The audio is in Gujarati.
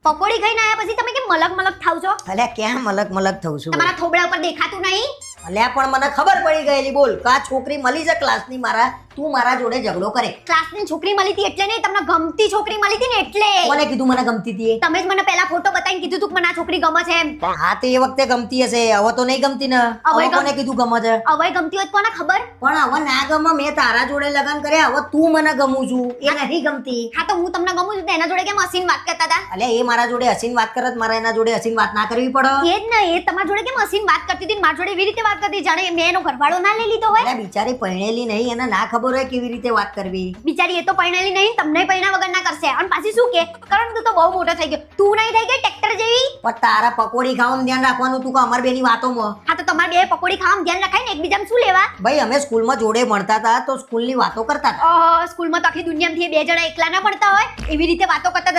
પકોડી ખાઈને આયા પછી તમે કેમ મલક મલક થાવ છો? અલ્યા ક્યાં મલક મલક થઉં છું? તમારા થોબડા ઉપર દેખાતું નહીં? અલ્યા પણ મને ખબર પડી ગયેલી બોલ કે આ છોકરી મળી છે ક્લાસની મારા, તું મારા જોડે ઝઘડો કરે. ક્લાસની છોકરી મળી હતી એટલે નહીં, તમને ગમતી છોકરી મળી હતી ને એટલે. કોને કીધું મને ગમતી હતી એ? તમે જ મને પહેલા ફોટો બતાવીને કીધું તું કે મને આ છોકરી ગમે છે એમ. હા તો એ વખતે ગમતી હશે, હવે તો નહીં ગમતી ને. હવે હવે કોને કીધું ગમે છે? હવે ગમતી હોય તો કોને ખબર? પણ હવે ના ગમે, મેં તારા જોડે લગન કર્યા, હવે તું મને ગમું છું એ નથી ગમતી. હા તો હું તમને ગમું છું તો એના જોડે કેમ હસીને વાત કરતા હતા? અલ્યા એ મારા જોડે હસીને વાત કરે તો મારે એના જોડે હસીને વાત ના કરવી પડે? એ જ ને, એ તમારા જોડે કેમ હસીને વાત કરતી હતી, મારા જોડે એવી રીતે વાત કરતી જાણે મેં એનો ઘરવાળો ના લઈ લીધો હોય. અલ્યા બિચારી પરણેલી નહીં, એને ના ખબર હોય કેવી રીતે વાત કરવી. બિચારી એ તો પરણેલી નહીં, તમને પરણા વગર ના કરશે. અને પાછી શું કે કરણ તું તો બહુ મોટો થઈ ગયો, તું નહીં થઈ ગઈ ટ્રેક્ટર જેવી. પણ તારા પકોડી ખાવાનું ધ્યાન રાખવાનું તું કે અમાર બેની વાતોમાં. હા તો તમારે બે પકોડી ખાવાનું ધ્યાન રખાય ને, એકબીજામાં શું લેવા? ભાઈ અમે સ્કૂલમાં જોડે ભણતા હતા તો સ્કૂલની વાતો કરતા હતા. સ્કૂલમાં તો આખી દુનિયામાંથી બે જણા એકલા ના પડતા હોય, એવી રીતે વાતો કરતા હતા.